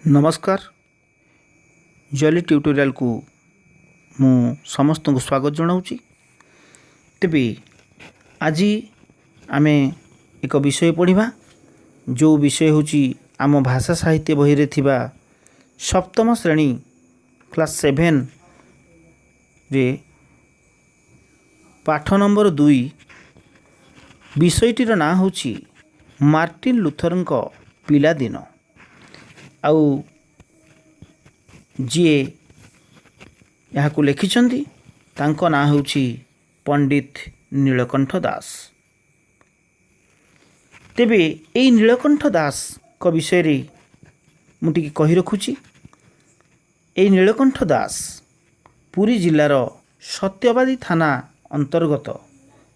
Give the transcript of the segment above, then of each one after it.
नमस्कार जली ट्यूटोरियल को मु समस्त को स्वागत जनाऊँगी। तेबे आज आमे एक विषय पढ़ा जो विषय होची आम भाषा साहित्य बही रे थिबा सप्तम श्रेणी क्लास 7 रे पाठ नंबर 2 विषयटीर ना होची मार्टिन लुथरଙ୍କ पिलादिन। आउ जीए यहाँ को लिखिछंती तांको ना होची पंडित नीलकंठ दास। तेबे एई नीलकंठ दास को विषय रे मुटिकी कहि रखुची। एई नीलकंठ दास पुरी जिल्लार सत्यवादी थाना अंतर्गत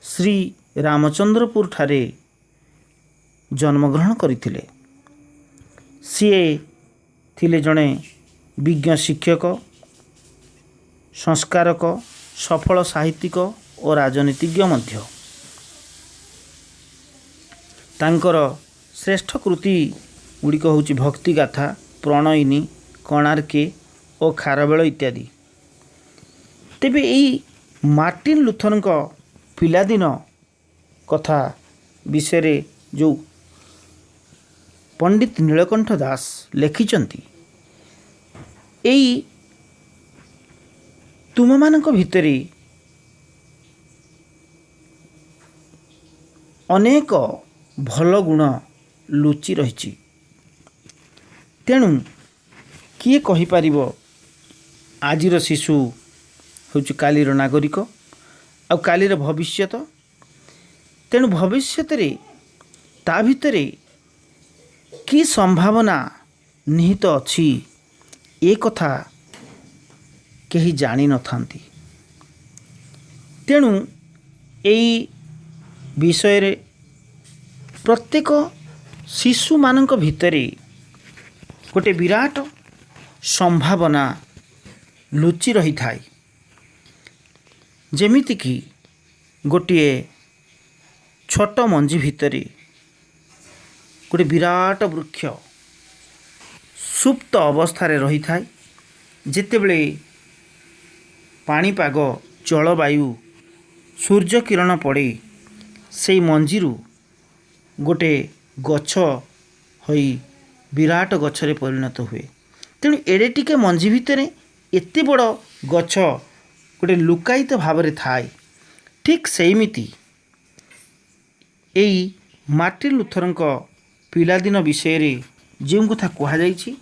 श्री रामचंद्रपुर ठारे जन्मग्रहण करथिले। सीए थिले जणे विज्ञ शिक्षक, संस्कारक, सफल साहित्यिक और राजनीतिज्ञ मध्य। तांकर श्रेष्ठ कृति गुड़िक होची भक्ति गाथा, प्रणयिनी, कणार्के और खारबेल इत्यादि। तेबे एई मार्टिन लुथरଙ୍କ पिलादिन कथा विषय जो पंडित नीलकंठ दास लिखिछंती एई तुम मानक भितरे अनेक भल गुण लुचि रहिछि। तेणु किए कहि पारिबो आजिर शिशु होछि कालीर नागरिक आ कालीर भविष्यत। तेणु भविष्यत रे ता भितरे कि संभावना निहित अछि ए कथा केही जानी न थांती। तेणु एई विषय रे प्रत्येक शिशु मानक भितरे गोटे विराट संभावना लुचि रही थाए। जेमिति कि गोटे छोट मंजी भितरे गोटे विराट वृक्ष सुप्त अवस्था रही थाए। जेतेबेले पाणीपाग, जलवायु, सूर्य किरण पड़े से मंजीरु गोटे गछ होई विराट गछरे परिणत हुए। तेणु एडे टिके मंजी भितरे एते बड़ गछ गोटे लुकायित भाव थाए। ठीक सेमिति एई मार्टिन लुथरଙ୍କ पिलादिन विषय रे जो कथा कहा जाइछि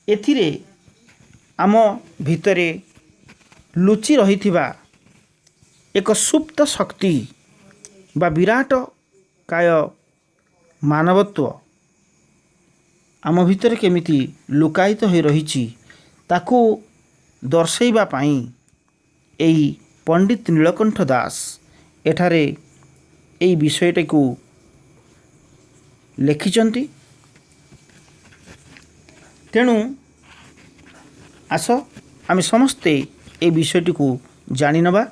एथिरे आम भितरे लुचि रहिथिबा एक सुप्त शक्ति बा विराट काय मानवत्व आम भितरे केमिति लुकायित हो रहिछि ताकू दर्शाइबा पाई एई पंडित नीलकंठ दास एठारे एई विषयटा को लिखिछंती। तेणु आस आम समस्ते ए विषयटी को जानी नबा।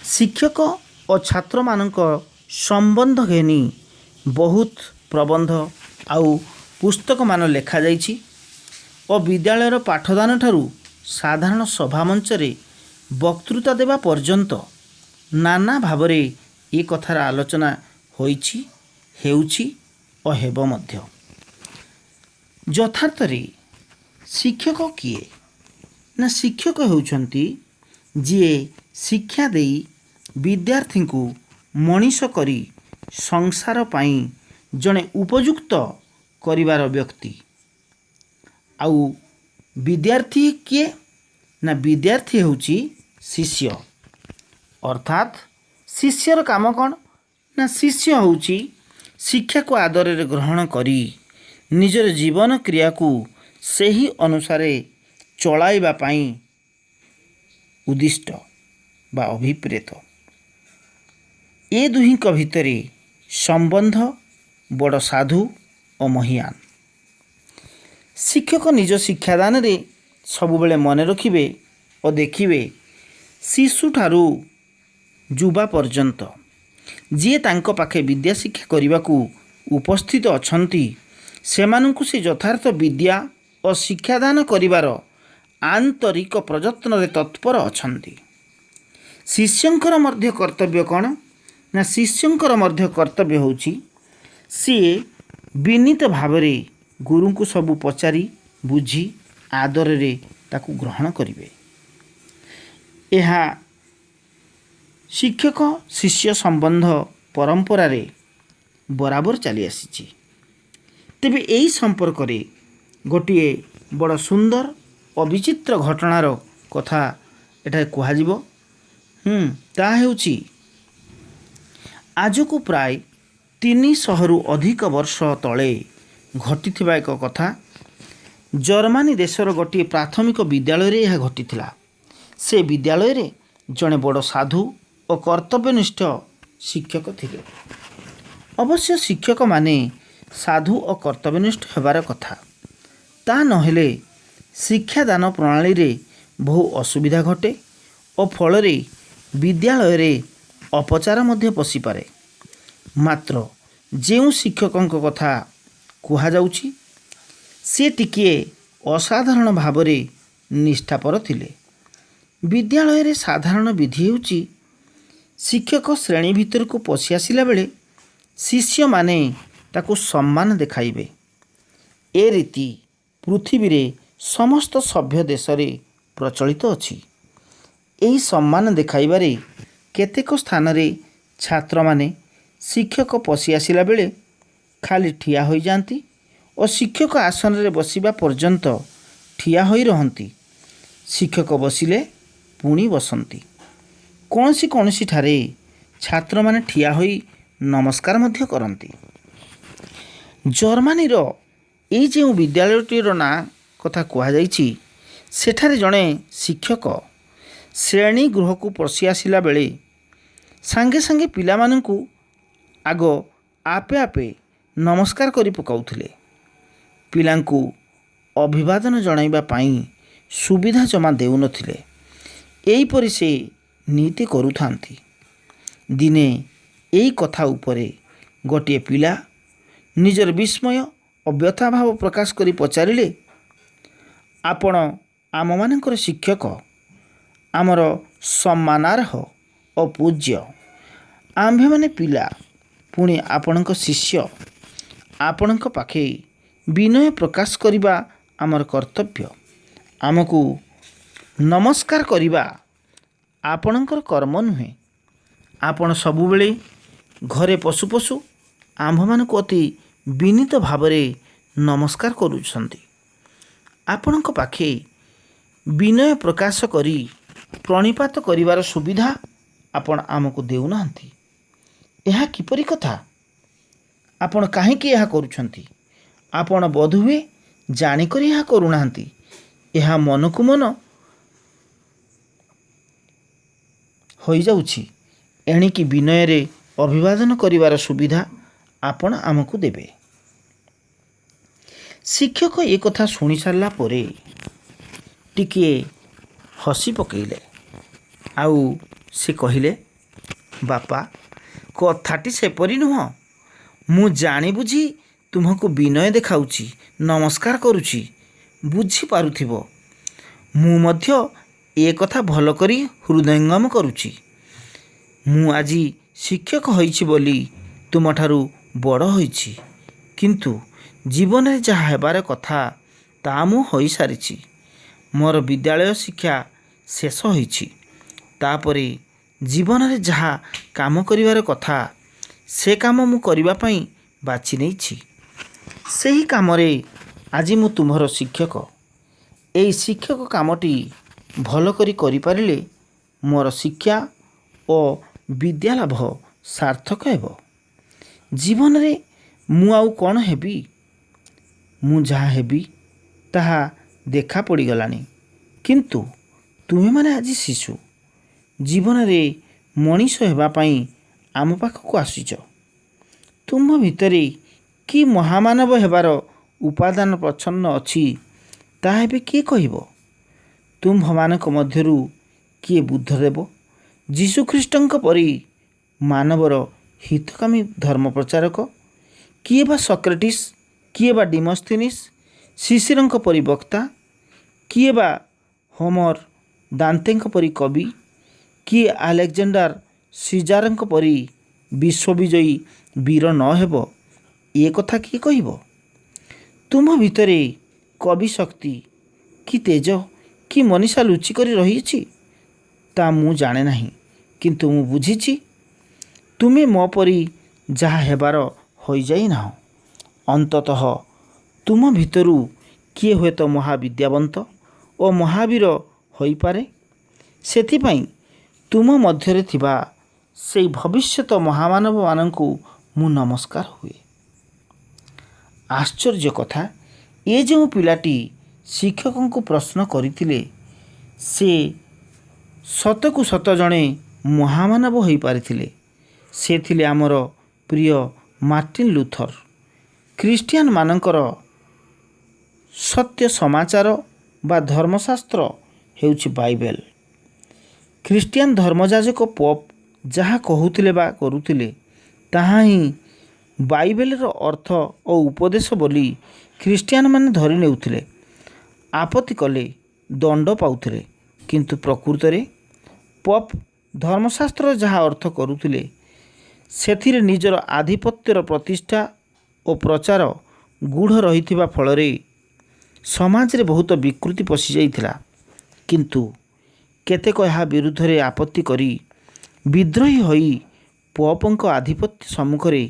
शिक्षक और छात्र मानक संबंध घेनी बहुत प्रबंध आउ पुस्तक मान लेखा जाइछि और विद्यालयर पाठदान ठारू साधारण सभा मंच रे वक्तृता देवा पर्यंत नाना भावरे ए कथार आलोचना होइछि, हेउछि और हेबो मध्य। यथार्थ रे शिक्षक किए ना शिक्षक होउछंती जिए शिक्षा देई विद्यार्थी को मनीष करी संसार पाई जड़े उपयुक्त करिवार व्यक्ति। आउ विद्यार्थी किए ना विद्यार्थी होउछि शिष्य। अर्थात शिष्यर काम कौन ना शिष्य होउछि शिक्षा को आदर रे ग्रहण करी निजर जीवन क्रिया को सही अनुसारे चलाइबा पाई उद्दिष्ट बा अभिप्रेत। ए दुहिंक भितरे संबंध बड़ साधु और महियान। शिक्षक निज शिक्षादान रे सबुबले मन रखिबे और देखिबे शिशु ठारू युवा पर्यंत जी तांको पाखे विद्या शिक्षा करने को उपस्थित अछंती ସେମାନଙ୍କୁ ସେ ଯଥାର୍ଥ ବିଦ୍ୟା ଓ ଶିକ୍ଷାଦାନ କରିବାର ଆନ୍ତରିକ ପ୍ରଯତ୍ନରେ ତତ୍ପର ଅଛନ୍ତି। ଶିଷ୍ୟଙ୍କର ମଧ୍ୟ କର୍ତ୍ତବ୍ୟ କ'ଣ ନା ଶିଷ୍ୟଙ୍କର ମଧ୍ୟ କର୍ତ୍ତବ୍ୟ ହେଉଛି ସିଏ ବିନୀତ ଭାବରେ ଗୁରୁଙ୍କୁ ସବୁ ପଚାରି ବୁଝି ଆଦରରେ ତାକୁ ଗ୍ରହଣ କରିବେ। ଏହା ଶିକ୍ଷକ ଶିଷ୍ୟ ସମ୍ବନ୍ଧ ପରମ୍ପରାରେ ବରାବର ଚାଲି ଆସିଛି। ତେବେ ଏହି ସମ୍ପର୍କରେ ଗୋଟିଏ ବଡ଼ ସୁନ୍ଦର ଅବିଚିତ୍ର ଘଟଣାର କଥା ଏଠାରେ କୁହାଯିବ। ତାହା ହେଉଛି ଆଜକୁ ପ୍ରାୟ 300ରୁ ଅଧିକ ବର୍ଷ ତଳେ ଘଟିଥିବା ଏକ କଥା। ଜର୍ମାନୀ ଦେଶର ଗୋଟିଏ ପ୍ରାଥମିକ ବିଦ୍ୟାଳୟରେ ଏହା ଘଟିଥିଲା। ସେ ବିଦ୍ୟାଳୟରେ ଜଣେ ବଡ଼ ସାଧୁ ଓ କର୍ତ୍ତବ୍ୟନିଷ୍ଠ ଶିକ୍ଷକ ଥିଲେ। ଅବଶ୍ୟ ଶିକ୍ଷକମାନେ ସାଧୁ ଓ କର୍ତ୍ତବ୍ୟନିଷ୍ଠ ହେବାର କଥା। ତା ନହେଲେ ଶିକ୍ଷାଦାନ ପ୍ରଣାଳୀରେ ବହୁ ଅସୁବିଧା ଘଟେ ଓ ଫଳରେ ବିଦ୍ୟାଳୟରେ ଅପଚାର ମଧ୍ୟ ପଶିପାରେ। ମାତ୍ର ଯେଉଁ ଶିକ୍ଷକଙ୍କ କଥା କୁହାଯାଉଛି ସେ ଟିକିଏ ଅସାଧାରଣ ଭାବରେ ନିଷ୍ଠାପର ଥିଲେ। ବିଦ୍ୟାଳୟରେ ସାଧାରଣ ବିଧି ହେଉଛି ଶିକ୍ଷକ ଶ୍ରେଣୀ ଭିତରକୁ ପଶି ଆସିଲା ବେଳେ ଶିଷ୍ୟମାନେ ତାକୁ ସମ୍ମାନ ଦେଖାଇବେ। ଏ ରୀତି ପୃଥିବୀରେ ସମସ୍ତ ସଭ୍ୟ ଦେଶରେ ପ୍ରଚଳିତ ଅଛି। ଏହି ସମ୍ମାନ ଦେଖାଇବାରେ କେତେକ ସ୍ଥାନରେ ଛାତ୍ରମାନେ ଶିକ୍ଷକ ପଶି ଆସିଲା ବେଳେ ଖାଲି ଠିଆ ହୋଇଯାଆନ୍ତି ଓ ଶିକ୍ଷକ ଆସନରେ ବସିବା ପର୍ଯ୍ୟନ୍ତ ଠିଆ ହୋଇ ରହନ୍ତି। ଶିକ୍ଷକ ବସିଲେ ପୁଣି ବସନ୍ତି। କୌଣସିଠାରେ ଛାତ୍ରମାନେ ଠିଆ ହୋଇ ନମସ୍କାର ମଧ୍ୟ କରନ୍ତି। ଜର୍ମାନୀର ଏଇ ଯେଉଁ ବିଦ୍ୟାଳୟଟିର ନାଁ କଥା କୁହାଯାଇଛି ସେଠାରେ ଜଣେ ଶିକ୍ଷକ ଶ୍ରେଣୀ ଗୃହକୁ ପଶି ଆସିଲା ବେଳେ ସାଙ୍ଗେ ସାଙ୍ଗେ ପିଲାମାନଙ୍କୁ ଆଗ ଆପେ ଆପେ ନମସ୍କାର କରି ପକାଉଥିଲେ। ପିଲାଙ୍କୁ ଅଭିବାଦନ ଜଣାଇବା ପାଇଁ ସୁବିଧା ଜମା ଦେଉନଥିଲେ। ଏହିପରି ସେ ନୀତି କରୁଥାନ୍ତି। ଦିନେ ଏହି କଥା ଉପରେ ଗୋଟିଏ ପିଲା ନିଜର ବିସ୍ମୟ ଓ ବ୍ୟଥାଭାବ ପ୍ରକାଶ କରି ପଚାରିଲେ, ଆପଣ ଆମମାନଙ୍କର ଶିକ୍ଷକ, ଆମର ସମ୍ମାନାର୍ହ ଓ ପୂଜ୍ୟ। ଆମ୍ଭେମାନେ ପିଲା, ପୁଣି ଆପଣଙ୍କ ଶିଷ୍ୟ। ଆପଣଙ୍କ ପାଖେ ବିନୟ ପ୍ରକାଶ କରିବା ଆମର କର୍ତ୍ତବ୍ୟ। ଆମକୁ ନମସ୍କାର କରିବା ଆପଣଙ୍କର କର୍ମ ନୁହେଁ। ଆପଣ ସବୁବେଳେ ଘରେ ପଶୁ ପଶୁ ଆମ୍ଭମାନଙ୍କୁ ଅତି ବିନୀତ ଭାବରେ ନମସ୍କାର କରୁଛନ୍ତି। ଆପଣଙ୍କ ପାଖେ ବିନୟ ପ୍ରକାଶ କରି ପ୍ରଣିପାତ କରିବାର ସୁବିଧା ଆପଣ ଆମକୁ ଦେଉନାହାନ୍ତି। ଏହା କିପରି କଥା? ଆପଣ କାହିଁକି ଏହା କରୁଛନ୍ତି? ଆପଣ ବୋଧହୁଏ ଜାଣିକରି ଏହା କରୁନାହାନ୍ତି। ଏହା ମନକୁ ମନ ହୋଇଯାଉଛି। ଏଣିକି ବିନୟରେ ଅଭିବାଦନ କରିବାର ସୁବିଧା ଆପଣ ଆମକୁ ଦେବେ। ଶିକ୍ଷକ ଏ କଥା ଶୁଣି ସାରିଲା ପରେ ଟିକିଏ ହସି ପକାଇଲେ। ଆଉ ସେ କହିଲେ, ବାପା, କଥାଟି ସେପରି ନୁହଁ। ମୁଁ ଜାଣିବୁଝି ତୁମକୁ ବିନୟ ଦେଖାଉଛି, ନମସ୍କାର କରୁଛି, ବୁଝିପାରୁଥିବ। ମୁଁ ମଧ୍ୟ ଏ କଥା ଭଲ କରି ହୃଦୟଙ୍ଗମ କରୁଛି। ମୁଁ ଆଜି ଶିକ୍ଷକ ହୋଇଛି ବୋଲି ତୁମଠାରୁ ବଡ଼ ହୋଇଛି, କିନ୍ତୁ ଜୀବନରେ ଯାହା ହେବାର କଥା ତାହା ମୁଁ ହୋଇସାରିଛି। ମୋର ବିଦ୍ୟାଳୟ ଶିକ୍ଷା ଶେଷ ହୋଇଛି। ତାପରେ ଜୀବନରେ ଯାହା କାମ କରିବାର କଥା ସେ କାମ ମୁଁ କରିବା ପାଇଁ ବାଛି ନେଇଛି। ସେହି କାମରେ ଆଜି ମୁଁ ତୁମର ଶିକ୍ଷକ। ଏହି ଶିକ୍ଷକ କାମଟି ଭଲ କରି କରିପାରିଲେ ମୋର ଶିକ୍ଷା ଓ ବିଦ୍ୟାଲାଭ ସାର୍ଥକ ହେବ। ଜୀବନରେ ମୁଁ ଆଉ କ'ଣ ହେବି? ମୁଁ ଯାହା ହେବି ତାହା ଦେଖା ପଡ଼ିଗଲାଣି। କିନ୍ତୁ ତୁମେମାନେ ଆଜି ଶିଶୁ। ଜୀବନରେ ମଣିଷ ହେବା ପାଇଁ ଆମ ପାଖକୁ ଆସିଛ। ତୁମ ଭିତରେ କି ମହାମାନବ ହେବାର ଉପାଦାନ ପ୍ରଚ୍ଛନ୍ନ ଅଛି ତାହା ଏବେ କିଏ କହିବ? ତୁମ୍ଭମାନଙ୍କ ମଧ୍ୟରୁ କିଏ ବୁଦ୍ଧଦେବ, ଯୀଶୁଖ୍ରୀଷ୍ଟଙ୍କ ପରି ମାନବର ହିତକାମୀ ଧର୍ମ ପ୍ରଚାରକ, କିଏ ବା ସକ୍ରେଟିସ୍, किए बा डिमोस्थेनिस शिशिरଙ୍କ परी वक्ता, किए बा होमर दान्तेଙ୍କ परी कवि, किए आलेक्जेंडर सीजारଙ୍କ परी विश्वविजयी वीर न हेब, ए कथा किए कहब? तुम भितरे कवि शक्ति कि तेज कि मनीषा लुचिकरी रही ता मु जाने नहीं, किंतु मु बुझीछि तुमे मो परी जहा हेबार होई जाई ना। अंततः तुम भितरु किए हुए तो महाविद्यावंत और महावीर होई पारे। सेथिपाई तुम मध्यरे थिबा से भविष्यत महामानव मानंकु मु नमस्कार हुए। आश्चर्य कथा, ये जो पिलाटी शिक्षकों को प्रश्न करथिले से सतकु सत जणे महामानव होई पारिथिले। से थिले आमर प्रिय मार्टिन लूथर। ख्रीस्टियान मानकर सत्य समाचार बा धर्मशास्त्र हेउछि बाइबल। ख्रीस्टियान धर्मजाजक पोप जहाँ कहूथिले बा करूथिले ताहा ही बाइबेलर अर्थ और उपदेश बोली ख्रीस्टियान माने धरि नेउथिले। आपत्ति कले दंड पाउथिले, किंतु प्रकृत रे पोप धर्मशास्त्र जहाँ अर्थ करूथिले सेथिरे निजर आधिपत्यर प्रतिष्ठा और प्रचार गूढ़ रहिथिबा फलरे समाज रे बहुत विकृति पशि जाइथिला। किंतु केतेक ଏହା ବିରୁଦ୍ଧରେ आपत्ति करी विद्रोही होई पोपଙ୍କ आधिपत्य सम्मुखरे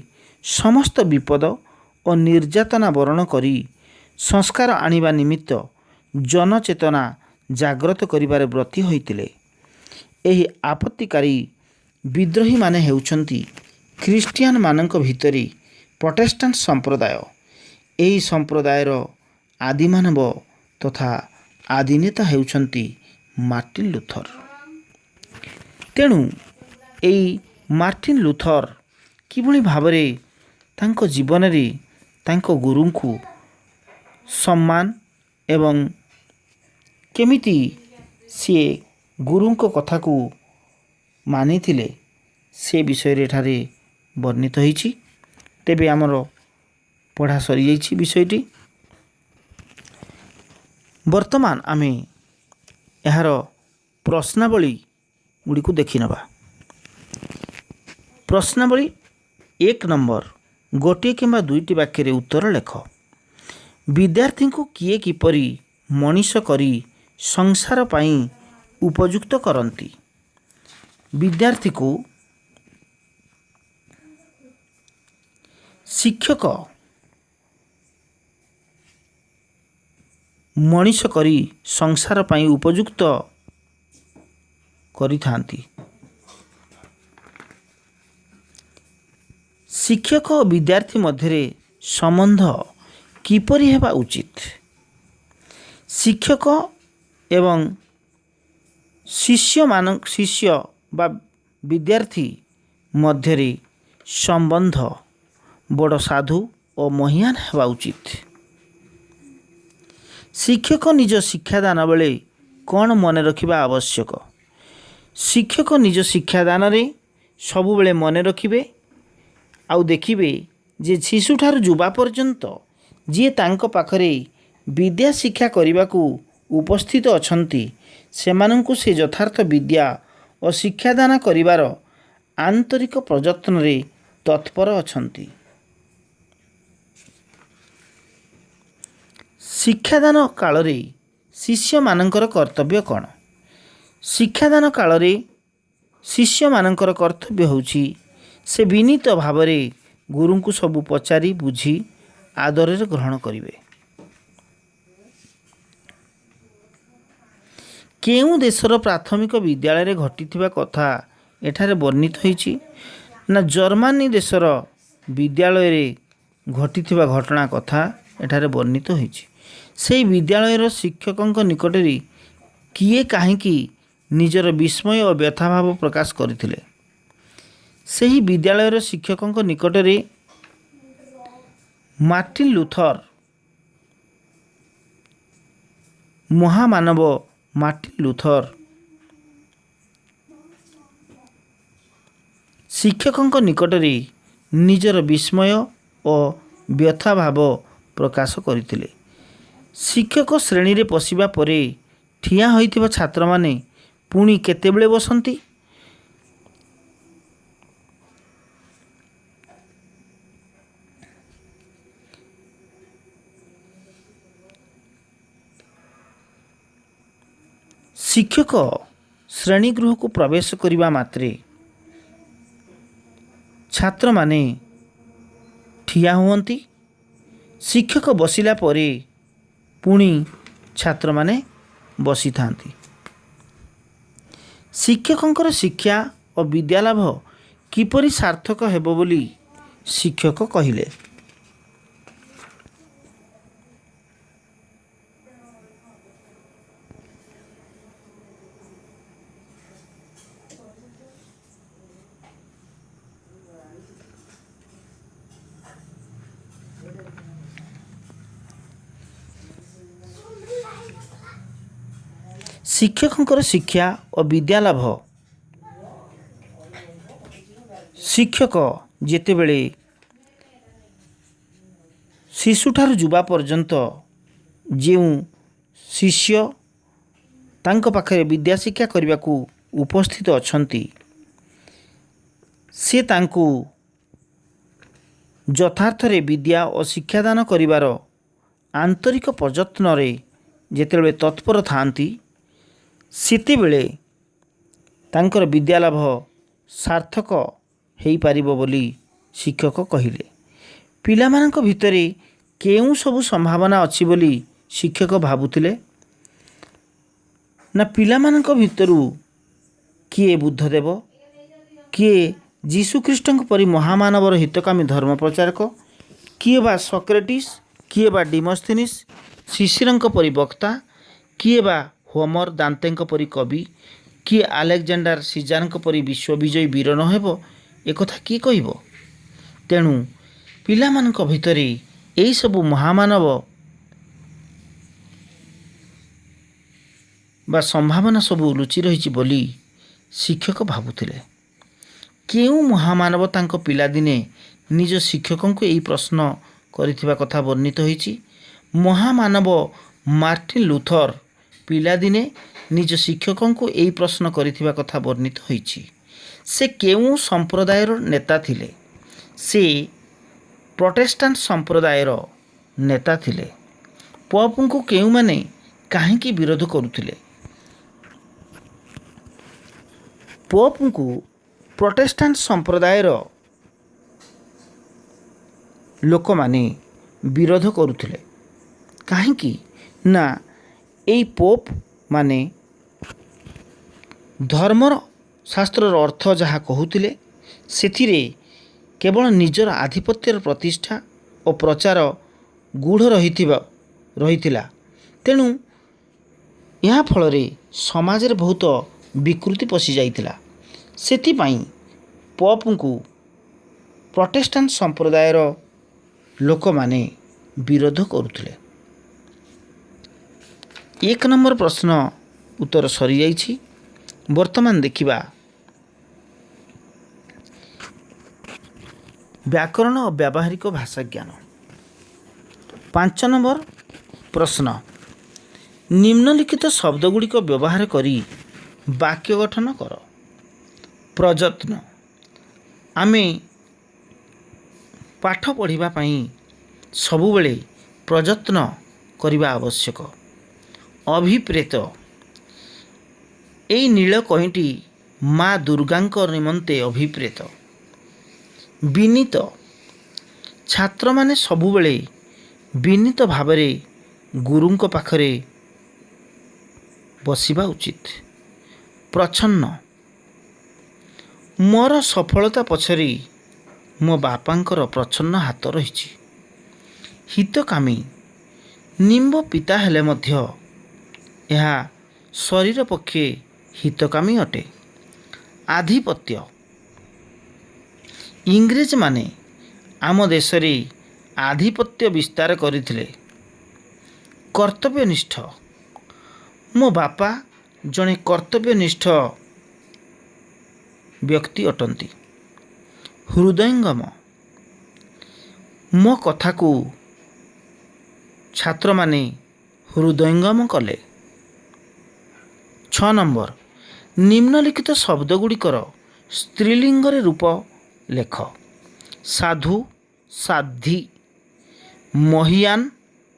समस्त विपद और निर्यातना वरण करी संस्कार आनिबा निमित्त जनचेतना जाग्रत करिबारे ब्रती होइतिले। एही आपत्तिकारी विद्रोही माने हेउछंती ख्रीस्टियान मानक भितरी प्रोटेस्टांट संप्रदाय। एही संप्रदायर आदिमानव तथा आदिनेता हेउछंती मार्टिन लूथर। तेणु एई मार्टिन लूथर किभଳି भावरे तांको जीवन रे तांको गुरुंकु सम्मान एवं केमिति सी गुरुंको कथा को मानिथिले से विषय रे ठारे वर्णित होईछि। तेबे आमर पढ़ा सरी जाइछि विषयटी। वर्तमान आमे यार प्रश्नावली गुड़ी को देखि नबा। प्रश्नावली 1 नंबर, गोटे किंबा दुईटी वाक्य रे उत्तर लेख। विद्यार्थी को किए किपरि मनीष करी संसार पाई उपयुक्त करती? विद्यार्थी को शिक्षक मनीष करी संसार पाई उपयुक्त करि थांती। शिक्षक और विद्यार्थी मध्य संबंध किपरि हेबा उचित? शिक्षक एवं शिष्य बा विद्यार्थी मध्य संबंध बड़ साधु और महियान हेबा उचित। शिक्षक निज शिक्षादान बेले कौन मन रखिबा आवश्यक? शिक्षक निज शिक्षादान रे सबु बेले मन रखिबे आउ देखिबे जे शिशुठार युवा पर्यंत जी तांको पाखरे विद्या शिक्षा करने उपस्थित अछंती सेमानंकु से यथार्थ विद्या और शिक्षादान करिवार आंतरिक प्रयत्न रे तत्पर अछंती। शिक्षादान काल रे शिष्य मानकर कर्तव्य कौन? शिक्षादान काल रे शिष्य मानकर कर्तव्य होउछि से विनीत भाव रे गुरु को सबु पचारि बुझी आदर रे ग्रहण करिवे। केउ देशर प्राथमिक विद्यालय रे घटिथिबा कथा एठारे वर्णित होईछि ना जर्मनी देशर विद्यालय रे घटिथिबा घटना कथा एठारे वर्णित होईछि। सेही विद्यालयर शिक्षकंक निकटरे किए काहेकि निजर विस्मय और व्यथा भाव प्रकाश करथिले? सेही विद्यालयर शिक्षकंक निकटरे मार्टिन लूथर महामानव मार्टिन लूथर शिक्षकंक निकटरे निजर विस्मय और व्यथा भाव ପ୍ରକାଶ କରିଥିଲେ। ଶିକ୍ଷକ ଶ୍ରେଣୀରେ ପଶିବା ପରେ ଠିଆ ହୋଇଥିବା ଛାତ୍ରମାନେ ପୁଣି କେତେବେଳେ ବସନ୍ତି? ଶିକ୍ଷକ ଶ୍ରେଣୀଗୃହକୁ ପ୍ରବେଶ କରିବା ମାତ୍ରେ ଛାତ୍ରମାନେ ଠିଆ ହୁଅନ୍ତି। ଶିକ୍ଷକ ବସିଲା ପରେ ପୁଣି ଛାତ୍ରମାନେ ବସିଥାନ୍ତି। ଶିକ୍ଷକଙ୍କର ଶିକ୍ଷା ଓ ବିଦ୍ୟାଲାଭ କିପରି ସାର୍ଥକ ହେବ ବୋଲି ଶିକ୍ଷକ କହିଲେ? ଶିକ୍ଷକଙ୍କର ଶିକ୍ଷା ଓ ବିଦ୍ୟାଲାଭ ଶିକ୍ଷକ ଯେତେବେଳେ ଶିଶୁଠାରୁ ଯୁବା ପର୍ଯ୍ୟନ୍ତ ଯେଉଁ ଶିଷ୍ୟ ତାଙ୍କ ପାଖରେ ବିଦ୍ୟା ଶିକ୍ଷା କରିବାକୁ ଉପସ୍ଥିତ ଅଛନ୍ତି, ସେ ତାଙ୍କୁ ଯଥାର୍ଥରେ ବିଦ୍ୟା ଓ ଶିକ୍ଷାଦାନ କରିବାର ଆନ୍ତରିକ ପ୍ରଯତ୍ନରେ ଯେତେବେଳେ ତତ୍ପର ଥାଆନ୍ତି, ସେତେବେଳେ ତାଙ୍କର ବିଦ୍ୟାଲାଭ ସାର୍ଥକ ହୋଇପାରିବ ବୋଲି ଶିକ୍ଷକ କହିଲେ। ପିଲାମାନଙ୍କ ଭିତରେ କେଉଁ ସବୁ ସମ୍ଭାବନା ଅଛି ବୋଲି ଶିକ୍ଷକ ଭାବୁଥିଲେ? ନା ପିଲାମାନଙ୍କ ଭିତରୁ କିଏ ବୁଦ୍ଧଦେବ, କିଏ ଯୀଶୁଖ୍ରୀଷ୍ଟଙ୍କ ପରି ମହାମାନବର ହିତକାମୀ ଧର୍ମ ପ୍ରଚାରକ, କିଏ ବା ସକ୍ରେଟିସ୍, କିଏ ବା ଡିମସ୍ଥିନିସ୍ ଶିଶିରଙ୍କ ପରି ବକ୍ତା, କିଏ ବା ହୋମର ଦାନ୍ତେଙ୍କ ପରି କବି, କିଏ ଆଲେକଜାଣ୍ଡାର ସିଜାରଙ୍କ ପରି ବିଶ୍ୱବିଜୟୀ ବୀର ନ ହେବ, ଏକଥା କିଏ କହିବ? ତେଣୁ ପିଲାମାନଙ୍କ ଭିତରେ ଏହିସବୁ ମହାମାନବ ବା ସମ୍ଭାବନା ସବୁ ଲୁଚି ରହିଛି ବୋଲି ଶିକ୍ଷକ ଭାବୁଥିଲେ। କେଉଁ ମହାମାନବ ତାଙ୍କ ପିଲାଦିନେ ନିଜ ଶିକ୍ଷକଙ୍କୁ ଏହି ପ୍ରଶ୍ନ କରିଥିବା କଥା ବର୍ଣ୍ଣିତ ହୋଇଛି? ମହାମାନବ ମାର୍ଟିନ ଲୁଥର ପିଲାଦିନେ ନିଜ ଶିକ୍ଷକଙ୍କୁ ଏହି ପ୍ରଶ୍ନ କରିଥିବା କଥା ବର୍ଣ୍ଣିତ ହୋଇଛି। ସେ କେଉଁ ସମ୍ପ୍ରଦାୟର ନେତା ଥିଲେ? ସେ ପ୍ରୋଟେଷ୍ଟାଣ୍ଟ ସମ୍ପ୍ରଦାୟର ନେତା ଥିଲେ। ପୋପଙ୍କୁ କେଉଁମାନେ କାହିଁକି ବିରୋଧ କରୁଥିଲେ? ପୋପଙ୍କୁ ପ୍ରୋଟେଷ୍ଟାଣ୍ଟ ସମ୍ପ୍ରଦାୟର ଲୋକମାନେ ବିରୋଧ କରୁଥିଲେ। କାହିଁକି? ନା ଏଇ ପୋପ୍ ମାନେ ଧର୍ମର ଶାସ୍ତ୍ରର ଅର୍ଥ ଯାହା କହୁଥିଲେ, ସେଥିରେ କେବଳ ନିଜର ଆଧିପତ୍ୟର ପ୍ରତିଷ୍ଠା ଓ ପ୍ରଚାର ଗୂଢ଼ ରହିଥିଲା। ତେଣୁ ଏହା ଫଳରେ ସମାଜରେ ବହୁତ ବିକୃତି ପଶିଯାଇଥିଲା। ସେଥିପାଇଁ ପୋପଙ୍କୁ ପ୍ରୋଟେଷ୍ଟାଣ୍ଟ ସମ୍ପ୍ରଦାୟର ଲୋକମାନେ ବିରୋଧ କରୁଥିଲେ। 1 ନମ୍ବର ପ୍ରଶ୍ନ ଉତ୍ତର ସରିଯାଇଛି। ବର୍ତ୍ତମାନ ଦେଖିବା ବ୍ୟାକରଣ ଓ ବ୍ୟାବହାରିକ ଭାଷା ଜ୍ଞାନ। 5 ନମ୍ବର ପ୍ରଶ୍ନ, ନିମ୍ନଲିଖିତ ଶବ୍ଦଗୁଡ଼ିକ ବ୍ୟବହାର କରି ବାକ୍ୟ ଗଠନ କର। ପ୍ରଯତ୍ନ। ଆମେ ପାଠ ପଢ଼ିବା ପାଇଁ ସବୁବେଳେ ପ୍ରଯତ୍ନ କରିବା ଆବଶ୍ୟକ। ଅଭିପ୍ରେତ। ଏଇ ନୀଳ କଇଁଟି ମା ଦୁର୍ଗାଙ୍କ ନିମନ୍ତେ ଅଭିପ୍ରେତ। ବିନୀତ। ଛାତ୍ରମାନେ ସବୁବେଳେ ବିନୀତ ଭାବରେ ଗୁରୁଙ୍କ ପାଖରେ ବସିବା ଉଚିତ। ପ୍ରଚ୍ଛନ୍ନ। ମୋର ସଫଳତା ପଛରେ ମୋ ବାପାଙ୍କର ପ୍ରଚ୍ଛନ୍ନ ହାତ ରହିଛି। ହିତକାମୀ। ନିମ୍ବ ପିତା ହେଲେ ମଧ୍ୟ ଏହା ଶରୀର ପକ୍ଷେ ହିତକାମୀ ଅଟେ। ଆଧିପତ୍ୟ। ଇଂରେଜମାନେ ଆମ ଦେଶରେ ଆଧିପତ୍ୟ ବିସ୍ତାର କରିଥିଲେ। କର୍ତ୍ତବ୍ୟନିଷ୍ଠ। ମୋ ବାପା ଜଣେ କର୍ତ୍ତବ୍ୟନିଷ୍ଠ ବ୍ୟକ୍ତି ଅଟନ୍ତି। ହୃଦୟଙ୍ଗମ। ମୋ କଥାକୁ ଛାତ୍ରମାନେ ହୃଦୟଙ୍ଗମ କଲେ। 6 ନମ୍ବର ନିମ୍ନଲିଖିତ ଶବ୍ଦଗୁଡ଼ିକର ସ୍ତ୍ରୀଲିଙ୍ଗରେ ରୂପ ଲେଖ। ସାଧୁ ସାଧ୍ୱୀ, ମହିୟାନ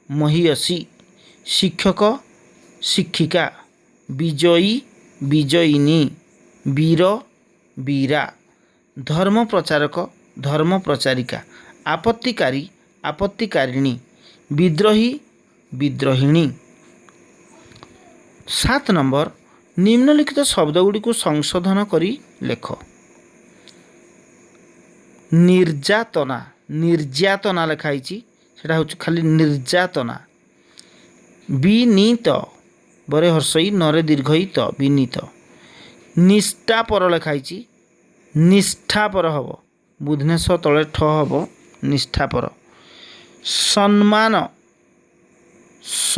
ମହିୟସୀ, ଶିକ୍ଷକ ଶିକ୍ଷିକା, ବିଜୟୀ ବିଜୟିନୀ, ବୀର ବୀରା, ଧର୍ମ ପ୍ରଚାରକ ଧର୍ମ ପ୍ରଚାରିକା, ଆପତ୍ତିକାରୀ ଆପତ୍ତିକାରିଣୀ, ବିଦ୍ରୋହୀ ବିଦ୍ରୋହିଣୀ। 7 ନମ୍ବର ନିମ୍ନଲିଖିତ ଶବ୍ଦଗୁଡ଼ିକୁ ସଂଶୋଧନ କରି ଲେଖ। ନିର୍ଯାତନା, ନିର୍ଯାତନା ଲେଖା ହେଇଛି, ସେଇଟା ହେଉଛି ଖାଲି ନିର୍ଯାତନା। ବିନୀତ, ବରେ ହର୍ଷଇ ନରେ ଦୀର୍ଘଇ ତ, ବିନୀତ। ନିଷ୍ଠାପର ଲେଖା ହେଇଛି, ନିଷ୍ଠାପର ହେବ, ବୁଧନେଶ ତଳେ ଠ ହେବ, ନିଷ୍ଠାପର। ସମ୍ମାନ, ସ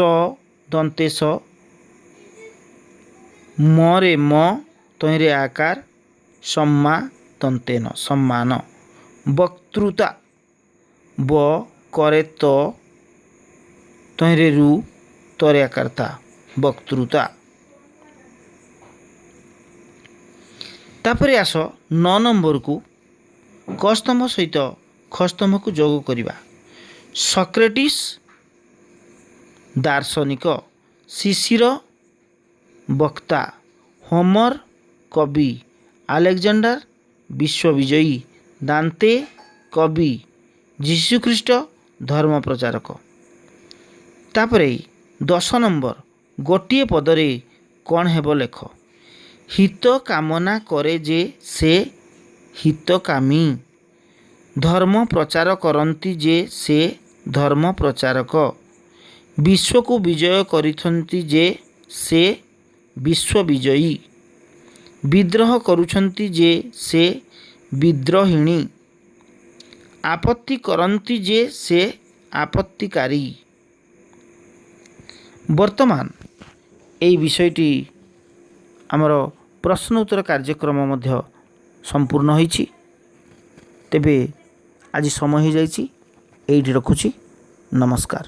ଦନ୍ତେଶ, ମରେ ମ ତହିଁରେ ଆକାର, ସମ୍ମା ଦନ୍ତେନ, ସମ୍ମାନ। ବକ୍ତୃତା, ବ କରେ ତ ତହିଁରେ ରୁ ତରେ ଆକାର ତା, ବକ୍ତୃତା। ତାପରେ ଆସ 9 ନମ୍ବରକୁ କ ସ୍ତମ୍ଭ ସହିତ ଖ ସ୍ତମ୍ଭକୁ ଯୋଗ କରିବା। ସକ୍ରେଟିସ୍ ଦାର୍ଶନିକ, ଶିଶିର ବକ୍ତା, ହୋମର କବି, ଆଲେକଜାଣ୍ଡାର ବିଶ୍ୱବିଜୟୀ, ଦାନ୍ତେ କବି, ଯୀଶୁଖ୍ରୀଷ୍ଟ ଧର୍ମ ପ୍ରଚାରକ। ତାପରେ 10 ନମ୍ବର ଗୋଟିଏ ପଦରେ କ'ଣ ହେବ ଲେଖ। ହିତ କାମନା କରେ ଯେ ସେ ହିତକାମୀ, ଧର୍ମ ପ୍ରଚାର କରନ୍ତି ଯେ ସେ ଧର୍ମ ପ୍ରଚାରକ, ବିଶ୍ୱକୁ ବିଜୟ କରିଛନ୍ତି ଯେ ସେ ବିଶ୍ୱବିଜୟୀ, ବିଦ୍ରୋହ କରୁଛନ୍ତି ଯେ ସେ ବିଦ୍ରୋହିଣୀ, ଆପତ୍ତି କରନ୍ତି ଯେ ସେ ଆପତ୍ତିକାରୀ। ବର୍ତ୍ତମାନ ଏହି ବିଷୟଟି ଆମର ପ୍ରଶ୍ନ ଉତ୍ତର କାର୍ଯ୍ୟକ୍ରମ ମଧ୍ୟ ସମ୍ପୂର୍ଣ୍ଣ ହୋଇଛି। ତେବେ ଆଜି ସମୟ ହୋଇଯାଇଛି, ଏଇଠି ରଖୁଛି। ନମସ୍କାର।